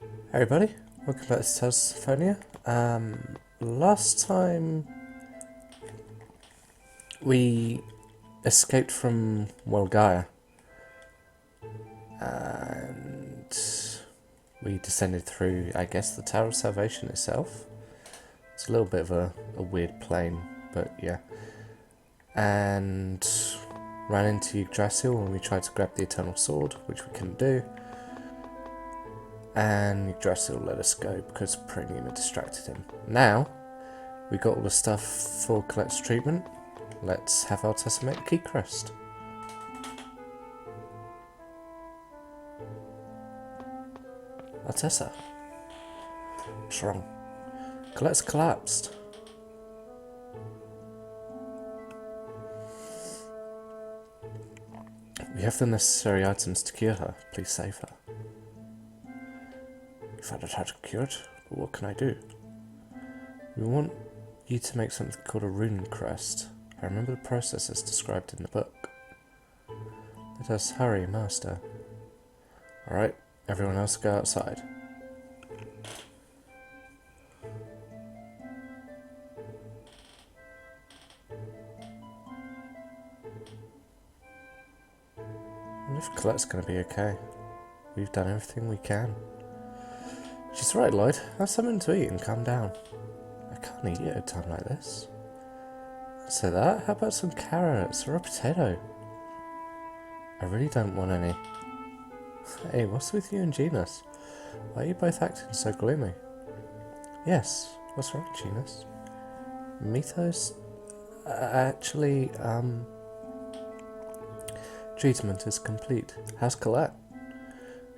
Hey everybody, welcome back to Symphonia. Last time we escaped from Gaia and we descended through, I guess, the Tower of Salvation itself. It's a little bit of a weird plane, but yeah. And ran into Yggdrasil when we tried to grab the Eternal Sword, which we couldn't do. And Yggdrasil let us go because Premium had distracted him. Now, we got all the stuff for Colette's treatment. Let's have Altessa make the key crest. Altessa. What's wrong? Colette's collapsed. We have the necessary items to cure her. Please save her. You found out how to cure it, but what can I do? We want you to make something called a rune crest. I remember the process as described in the book. Let us hurry, Master. Alright, everyone else go outside. I wonder if Colette's going to be okay. We've done everything we can. She's right, Lloyd. Have something to eat and calm down. I can't eat at a time like this. So that? How about some carrots or a potato? I really don't want any. Hey, what's with you and Genus? Why are you both acting so gloomy? Yes, what's wrong, Genus? Mythos? Actually, treatment is complete. How's Collette?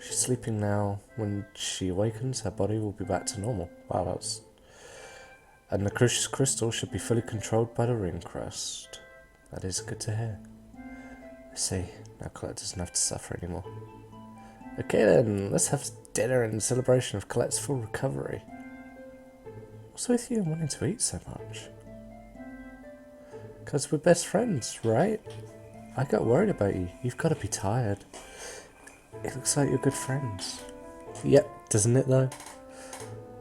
She's sleeping now. When she awakens, her body will be back to normal. Wow, that's... And the Crucius Crystal should be fully controlled by the ring crest. That is good to hear. I see. Now Collette doesn't have to suffer anymore. Okay then, let's have dinner in celebration of Colette's full recovery. What's with you and wanting to eat so much? Because we're best friends, right? I got worried about you. You've got to be tired. It looks like you're good friends. Yep, doesn't it though?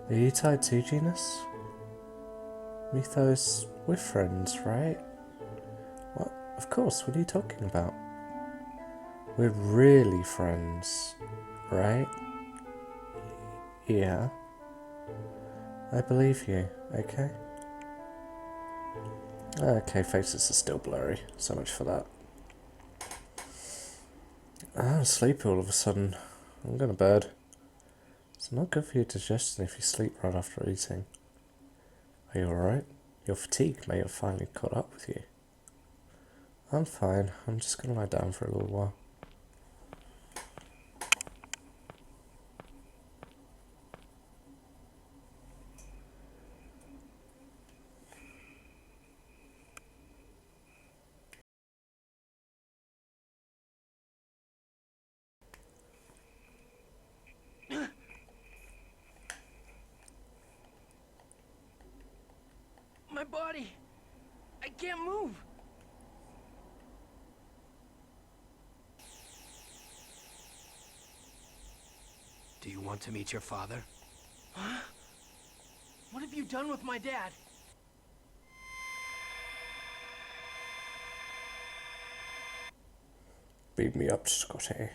Are you tired too, Genus? Mythos, we're friends, right? What? Of course, what are you talking about? We're really friends, right? Yeah. I believe you, okay? Okay, faces are still blurry. So much for that. I'm sleepy all of a sudden. I'm going to bed. It's not good for your digestion if you sleep right after eating. Are you alright? Your fatigue may have finally caught up with you. I'm fine. I'm just going to lie down for a little while. My body! I can't move! Do you want to meet your father? Huh? What have you done with my dad? Beat me up, Scotty.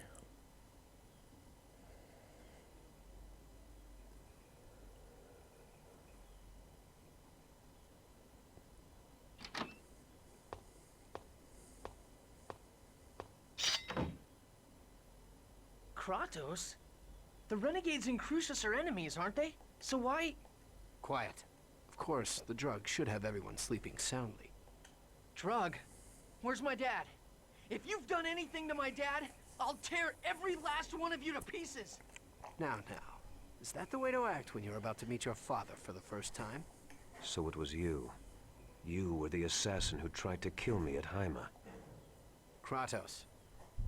Kratos? The renegades and Crucius are enemies, aren't they? So why... Quiet. Of course, the drug should have everyone sleeping soundly. Drug? Where's my dad? If you've done anything to my dad, I'll tear every last one of you to pieces! Now. Is that the way to act when you're about to meet your father for the first time? So it was you. You were the assassin who tried to kill me at Haima. Kratos,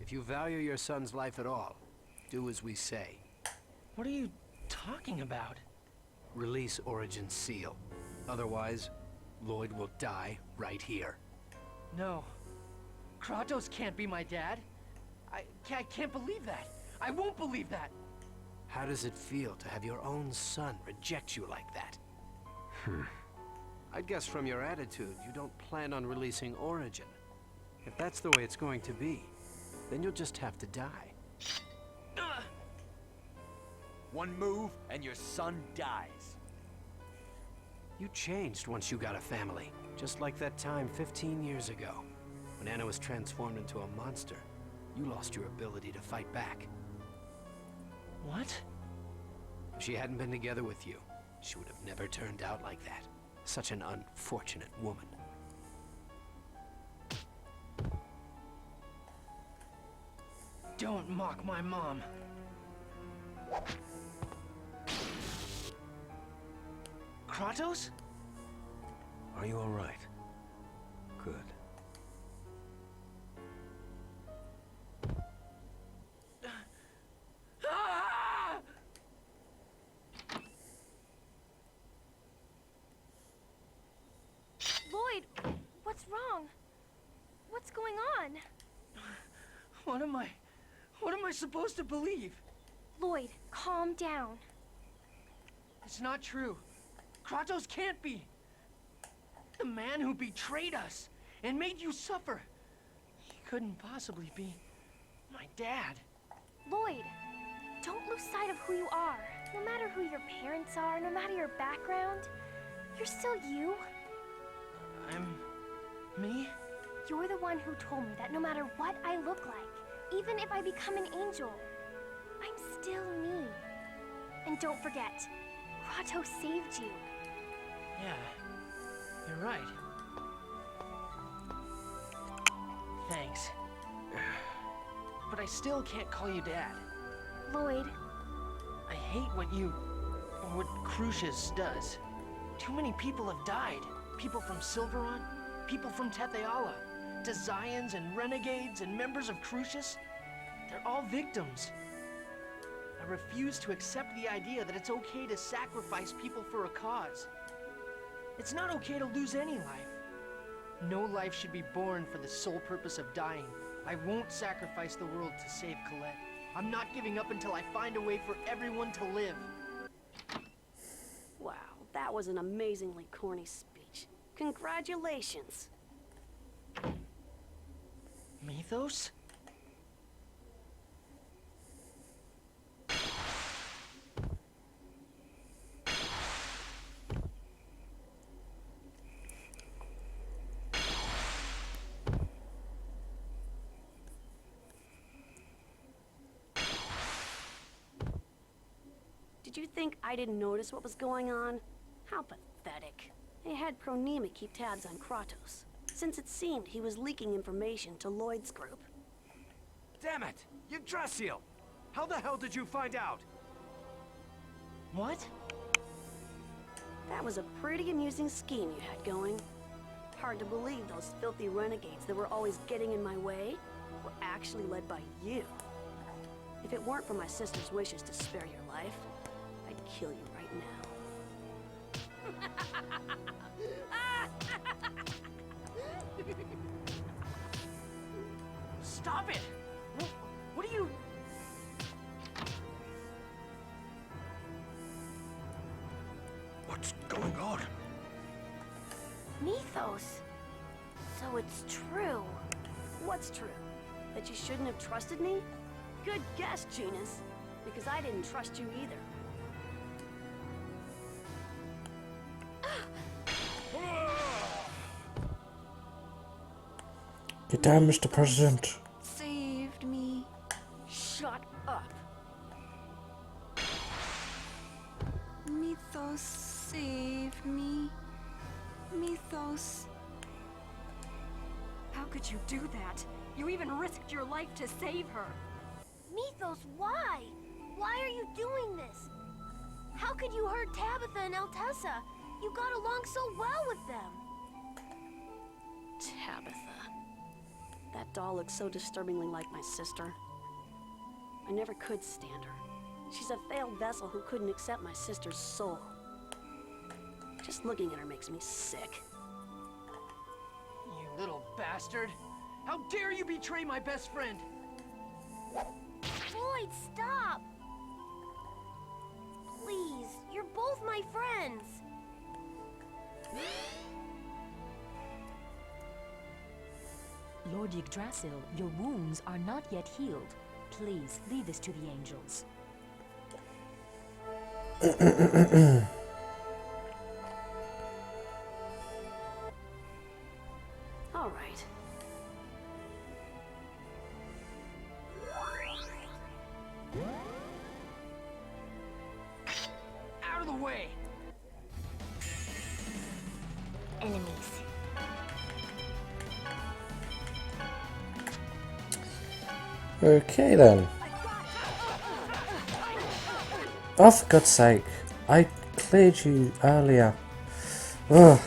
if you value your son's life at all, do as we say. What are you talking about? Release Origin's seal. Otherwise, Lloyd will die right here. No. Kratos can't be my dad. I can't believe that. I won't believe that. How How does it feel to have your own son reject you like that? I'd guess from your attitude, you don't plan on releasing Origin. If that's the way it's going to be, then you'll just have to die. One move, and your son dies. You changed once you got a family, just like that time 15 years ago. When Anna was transformed into a monster, you lost your ability to fight back. What? If she hadn't been together with you, she would have never turned out like that. Such an unfortunate woman. Don't mock my mom. Kratos? Are you all right? Good. Ah! Lloyd, what's wrong? What's going on? What am I supposed to believe? Lloyd, calm down. It's not true. Kratos can't be. The man who betrayed us and made you suffer. He couldn't possibly be my dad. Lloyd, don't lose sight of who you are. No matter who your parents are, no matter your background, you're still you. I'm me? You're the one who told me that no matter what I look like, even if I become an angel, I'm still me. And don't forget, Kratos saved you. Yeah, you're right. Thanks. But I still can't call you Dad. Lloyd, I hate what Crucius does. Too many people have died. People from Silveron, people from Tetheala, Desians and Renegades and members of Crucius. They're all victims. I refuse to accept the idea that it's okay to sacrifice people for a cause. It's not okay to lose any life. No life should be born for the sole purpose of dying. I won't sacrifice the world to save Collette. I'm not giving up until I find a way for everyone to live. Wow, that was an amazingly corny speech. Congratulations. Mythos? Did you think I didn't notice what was going on? How pathetic. I had Pronema keep tabs on Kratos, since it seemed he was leaking information to Lloyd's group. Damn it! Yggdrasil! How the hell did you find out? What? That was a pretty amusing scheme you had going. Hard to believe those filthy renegades that were always getting in my way were actually led by you. If it weren't for my sister's wishes to spare your life, I'd kill you right now. Stop it! What are you... What's going on? Mythos. So it's true. What's true? That you shouldn't have trusted me? Good guess, Genus. Because I didn't trust you either. Get down, Mr. President. Saved me. Shut up. Mythos saved me. Mythos. How could you do that? You even risked your life to save her. Mythos, why? Why are you doing this? How could you hurt Tabitha and Altessa? You got along so well with them. Tabitha. That doll looks so disturbingly like my sister. I never could stand her. She's a failed vessel who couldn't accept my sister's soul. Just looking at her makes me sick. You little bastard! How dare you betray my best friend! Lloyd, stop! my friends. Lord Yggdrasil, your wounds are not yet healed. Please, leave this to the angels. All right. Out of the way! Enemies. Okay then. Oh, for God's sake. I cleared you earlier. Ugh.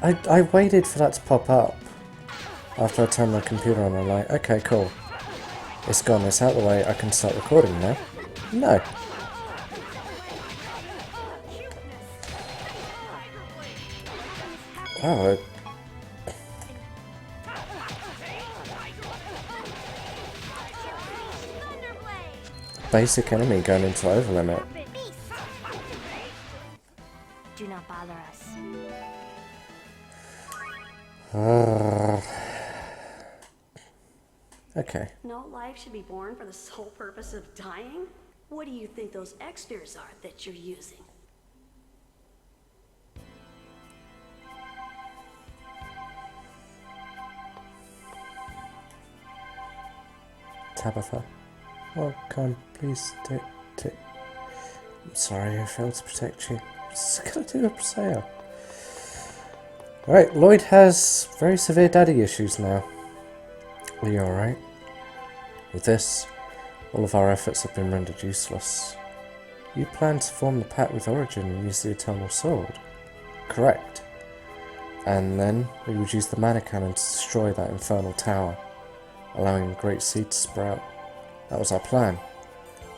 I waited for that to pop up after I turned my computer on. I'm like, okay, cool. It's gone, it's out of the way, I can start recording now. No. Oh, basic enemy going into over limit. Do not bother us. Okay. No life should be born for the sole purpose of dying? What do you think those extras are that you're using? Tabitha. Oh, come, please, I'm sorry, I failed to protect you. What's gonna do to say? Right, Lloyd has very severe daddy issues now. Are you alright? With this, all of our efforts have been rendered useless. You plan to form the pact with Origin and use the Eternal Sword. Correct. And then we would use the mana cannon to destroy that infernal tower, allowing the Great Seed to sprout. That was our plan.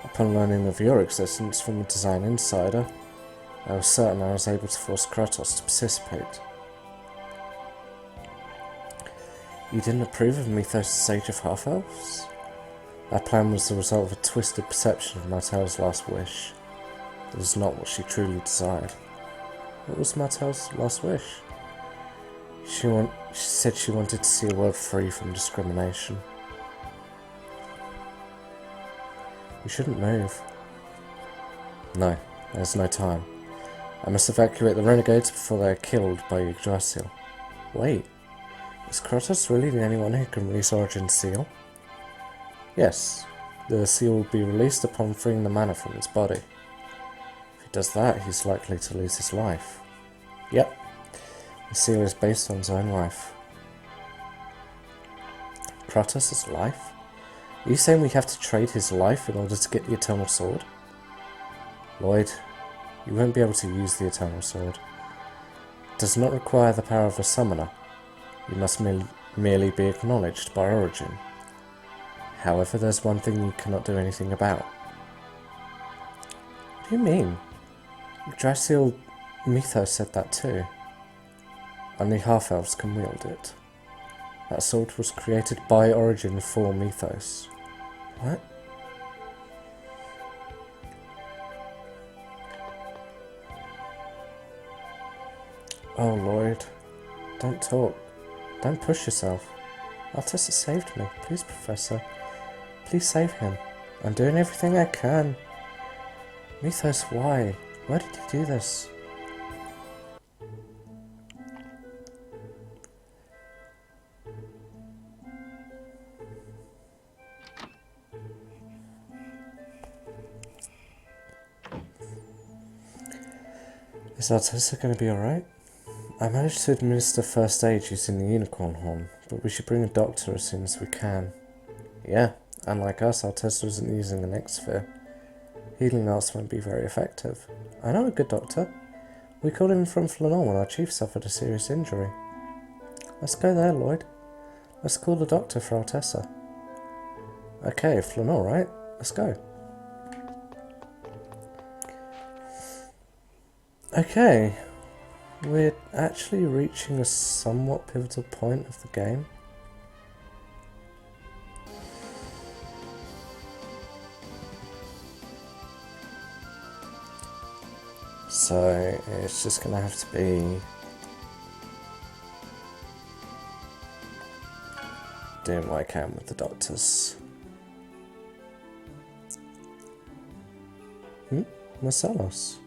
Upon learning of your existence from the Design Insider, I was certain I was able to force Kratos to participate. You didn't approve of Mythos' Age of Half-Elves? That plan was the result of a twisted perception of Martel's last wish. It was not what she truly desired. What was Martel's last wish? She said she wanted to see a world free from discrimination. We shouldn't move. No, there's no time. I must evacuate the renegades before they are killed by Yggdrasil. Wait, is Kratos really the only one who can release Origin's seal? Yes, the seal will be released upon freeing the mana from his body. If he does that, he's likely to lose his life. Yep, the seal is based on his own life. Kratos' life? Are you saying we have to trade his life in order to get the Eternal Sword? Lloyd, you won't be able to use the Eternal Sword. It does not require the power of a summoner. You must merely be acknowledged by Origin. However, there's one thing you cannot do anything about. What do you mean? Yggdrasil Mythos said that too. Only half-elves can wield it. That sword was created by Origin for Mythos. What? Oh, Lloyd. Don't talk. Don't push yourself. Altessa saved me. Please, Professor. Please save him. I'm doing everything I can. Mythos, why? Why did you do this? Is Altessa going to be alright? I managed to administer first aid using the unicorn horn, but we should bring a doctor as soon as we can. Yeah, unlike us, Altessa isn't using the next sphere. Healing arts won't be very effective. I know a good doctor. We called him from Flanor when our chief suffered a serious injury. Let's go there, Lloyd. Let's call the doctor for Altessa. Okay, Flanor, right? Let's go. Okay, we're actually reaching a somewhat pivotal point of the game. So it's just gonna have to be doing what I can with the doctors. Marcellus.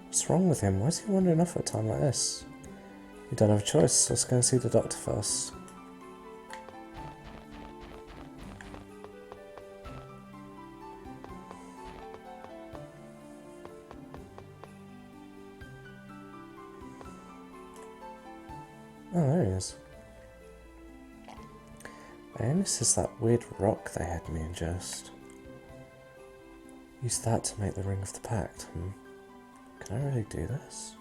What's wrong with him? Why is he wandering off at a time like this? You don't have a choice. Let's go and see the doctor first. Oh, there he is. And this is that weird rock they had me ingest. Use that to make the Ring of the Pact. Can I really do this?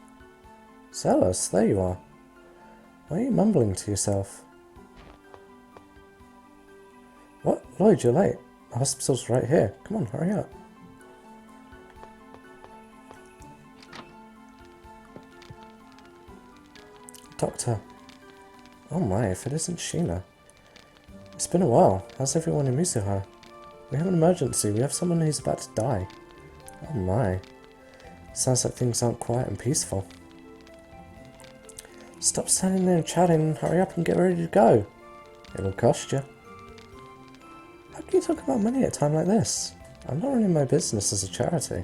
Celos, there you are. Why are you mumbling to yourself? What? Lloyd, you're late. The hospital's right here. Come on, hurry up. Doctor. Oh my, if it isn't Sheena. It's been a while. How's everyone in Mizuho? We have an emergency. We have someone who's about to die. Oh my. Sounds like things aren't quiet and peaceful. Stop standing there and chatting. Hurry up and get ready to go. It'll cost you. How can you talk about money at a time like this? I'm not running my business as a charity.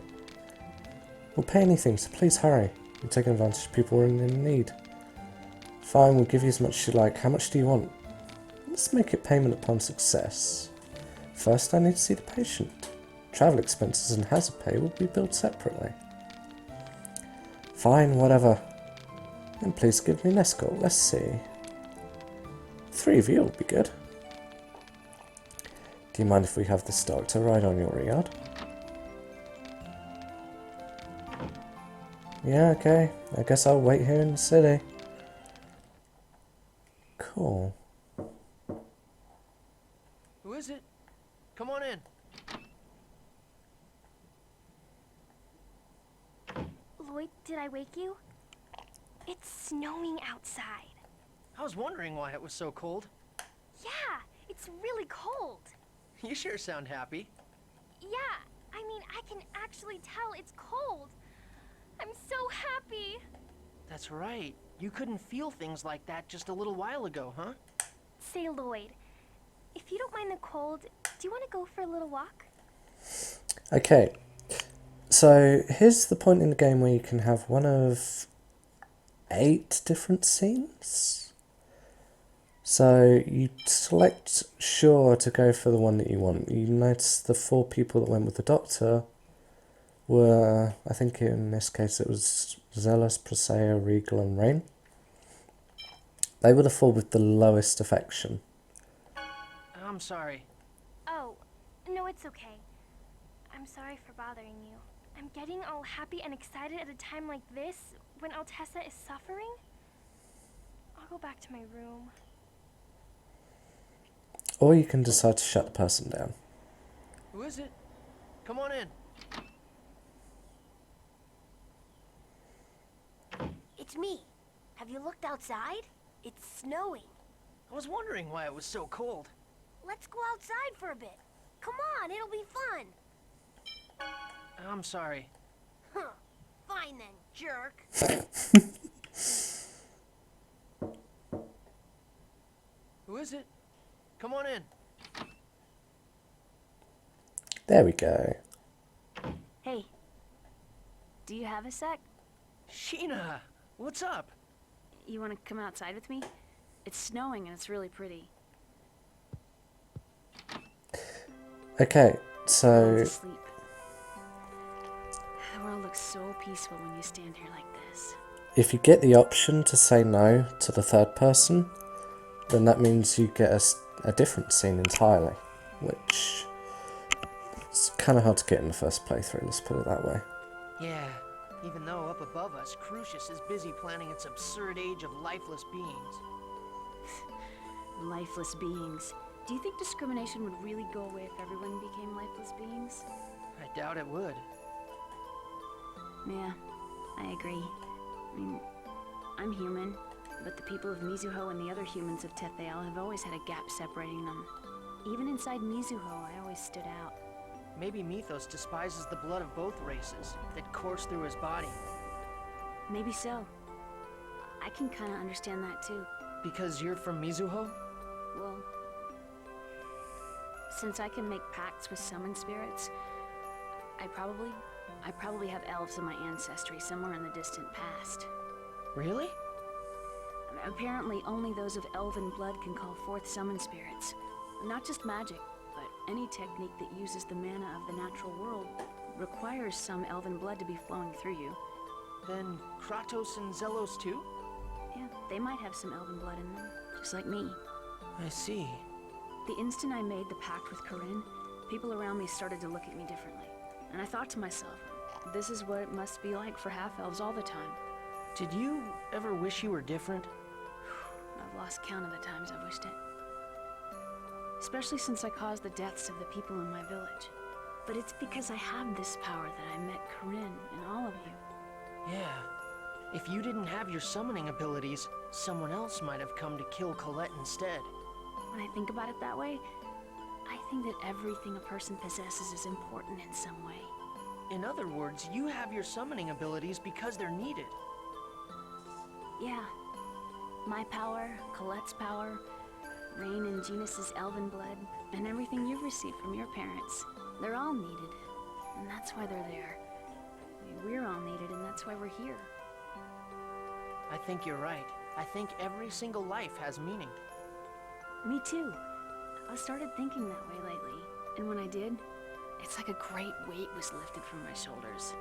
We'll pay anything, so please hurry. You're taking advantage of people who are in need. Fine, we'll give you as much as you like. How much do you want? Let's make it payment upon success. First, I need to see the patient. Travel expenses and hazard pay will be billed separately. Fine, whatever. And please give me an escort. Let's see. 3 of you will be good. Do you mind if we have this doctor ride on your yard? Yeah, okay. I guess I'll wait here in the city. Cool. Who is it? Come on in. Lloyd, did I wake you? It's snowing outside. I was wondering why it was so cold. Yeah, it's really cold. You sure sound happy. Yeah, I mean, I can actually tell it's cold. I'm so happy. That's right. You couldn't feel things like that just a little while ago, huh? Say, Lloyd, if you don't mind the cold, do you want to go for a little walk? Okay. So here's the point in the game where you can have one of 8 different scenes. So you select sure to go for the one that you want. You notice the 4 people that went with the doctor were, I think in this case it was Zealous, Presea, Regal and Rain. They were the 4 with the lowest affection. I'm sorry. Oh, no, it's okay. I'm sorry for bothering you. I'm getting all happy and excited at a time like this, when Altessa is suffering? I'll go back to my room. Or you can decide to shut the person down. Who is it? Come on in. It's me. Have you looked outside? It's snowing. I was wondering why it was so cold. Let's go outside for a bit. Come on, it'll be fun. I'm sorry. Huh. Fine then, jerk. Who is it? Come on in. There we go. Hey. Do you have a sec? Sheena, what's up? You want to come outside with me? It's snowing and it's really pretty. Okay, so Sleep. The world looks so peaceful when you stand here like this. if you get the option to say no to the third person, then that means you get a different scene entirely, which is kind of hard to get in the first playthrough, let's put it that way. Yeah, even though up above us, Crucius is busy planning its absurd age of lifeless beings. Lifeless beings. Do you think discrimination would really go away if everyone became lifeless beings? I doubt it would. Yeah, I agree. I mean, I'm human, but the people of Mizuho and the other humans of Tetheal have always had a gap separating them. Even inside Mizuho, I always stood out. Maybe Mythos despises the blood of both races that course through his body. Maybe so. I can kinda understand that too. Because you're from Mizuho? Well, since I can make pacts with summon spirits, I probably have elves in my ancestry somewhere in the distant past. Really? Apparently, only those of elven blood can call forth summon spirits. Not just magic, but any technique that uses the mana of the natural world requires some elven blood to be flowing through you. Then Kratos and Zelos too? Yeah, they might have some elven blood in them, just like me. I see. The instant I made the pact with Corinne, people around me started to look at me differently. And I thought to myself, this is what it must be like for half-elves all the time. Did you ever wish you were different? I've lost count of the times I've wished it. Especially since I caused the deaths of the people in my village. But it's because I have this power that I met Corinne and all of you. Yeah. If you didn't have your summoning abilities, someone else might have come to kill Collette instead. When I think about it that way, I think that everything a person possesses is important in some way. In other words, you have your summoning abilities because they're needed. Yeah. My power, Colette's power, Rain and Genus's elven blood, and everything you've received from your parents. They're all needed, and that's why they're there. We're all needed, and that's why we're here. I think you're right. I think every single life has meaning. Me too. I started thinking that way lately, and when I did, it's like a great weight was lifted from my shoulders.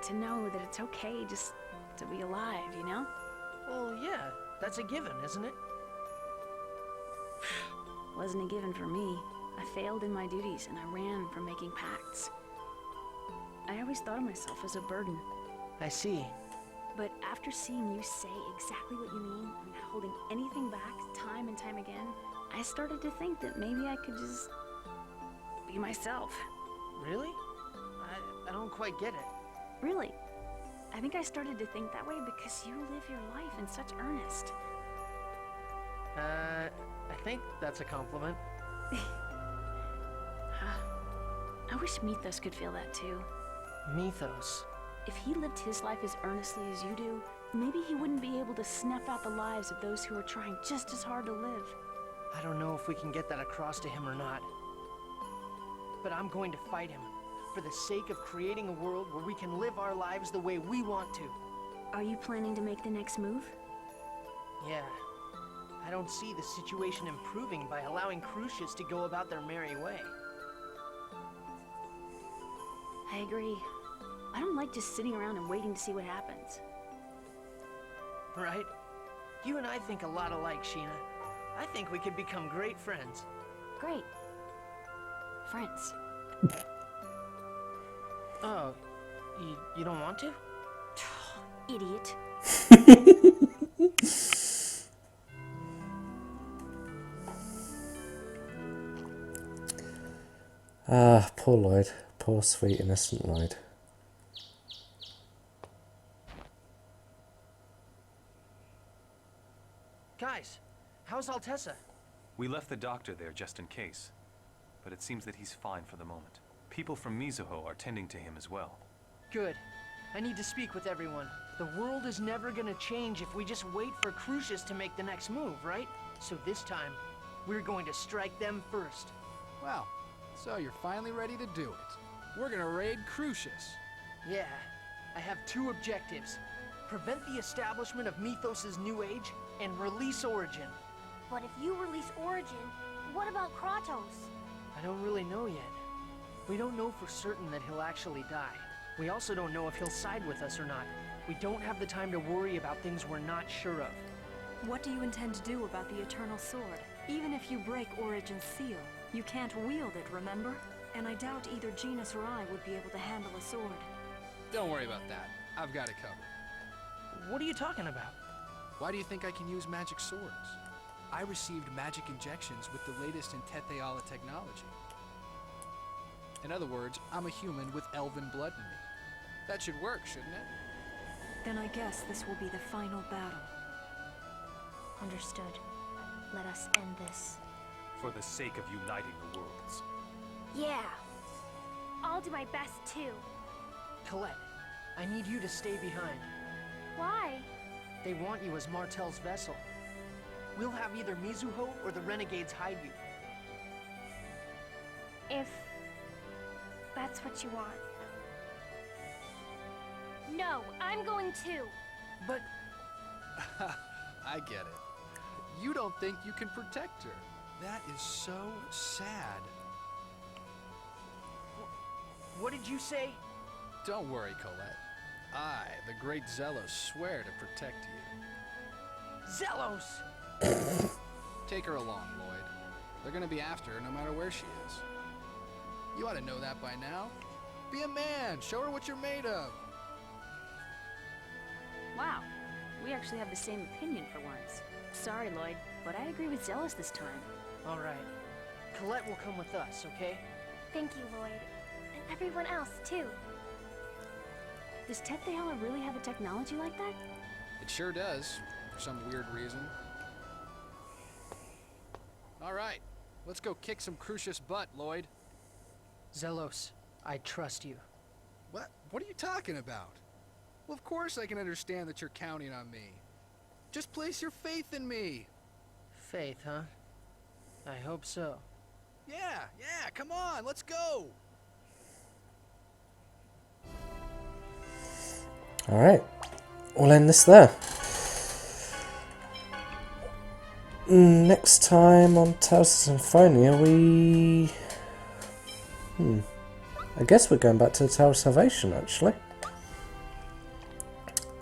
To know that it's okay just to be alive, you know? Well, yeah, that's a given, isn't it? Wasn't a given for me. I failed in my duties, and I ran from making pacts. I always thought of myself as a burden. I see. But after seeing you say exactly what you mean, and not holding anything back time and time again, I started to think that maybe I could just be myself. Really? I don't quite get it. Really. I think I started to think that way because you live your life in such earnest. I think that's a compliment. I wish Mythos could feel that too. Mythos? If he lived his life as earnestly as you do, maybe he wouldn't be able to snuff out the lives of those who are trying just as hard to live. I don't know if we can get that across to him or not. But I'm going to fight him, for the sake of creating a world where we can live our lives the way we want to. Are you planning to make the next move? Yeah. I don't see the situation improving by allowing Crucius to go about their merry way. I agree. I don't like just sitting around and waiting to see what happens. Right? You and I think a lot alike, Sheena. I think we could become great friends. Great. Friends. Oh, you don't want to? Idiot. Ah, poor Lloyd. Poor, sweet, innocent Lloyd. Guys, how's Altessa? We left the doctor there just in case, but it seems that he's fine for the moment. People from Mizuho are tending to him as well. Good. I need to speak with everyone. The world is never gonna change if we just wait for Crucius to make the next move, right? So this time, we're going to strike them first. Well, so you're finally ready to do it. We're gonna raid Crucius. Yeah, I have two objectives. Prevent the establishment of Mythos' new age, and release Origin. But if you release Origin, what about Kratos? I don't really know yet. We don't know for certain that he'll actually die. We also don't know if he'll side with us or not. We don't have the time to worry about things we're not sure of. What do you intend to do about the Eternal Sword? Even if you break Origin's seal, you can't wield it, remember? And I doubt either Genus or I would be able to handle a sword. Don't worry about that. I've got it covered. What are you talking about? Why do you think I can use magic swords? I received magic injections with the latest in Tetheala technology. In other words, I'm a human with elven blood in me. That should work, shouldn't it? Then I guess this will be the final battle. Understood. Let us end this. For the sake of uniting the worlds. Yeah. I'll do my best too. Collette, I need you to stay behind. Why? They want you as Martel's vessel. We'll have either Mizuho or the Renegades hide you. If that's what you want. No, I'm going too. But I get it. You don't think you can protect her. That is so sad. what did you say? Don't worry, Collette. I, the great Zelos, swear to protect you. Zelos! Take her along, Lloyd. They're gonna be after her no matter where she is. You ought to know that by now. Be a man. Show her what you're made of. Wow, we actually have the same opinion for once. Sorry, Lloyd, but I agree with Zelos this time. All right. Collette will come with us, okay? Thank you, Lloyd. And everyone else, too. Does Tetheala really have a technology like that? It sure does, for some weird reason. All right, let's go kick some Crucius butt, Lloyd. Zelos, I trust you. What? What are you talking about? Well, of course I can understand that you're counting on me. Just place your faith in me. Faith, huh? I hope so. Yeah, come on, let's go. Alright, we'll end this there. Next time on Tales of Symphonia, I guess we're going back to the Tower of Salvation, actually.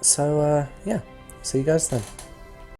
So, yeah, see you guys then.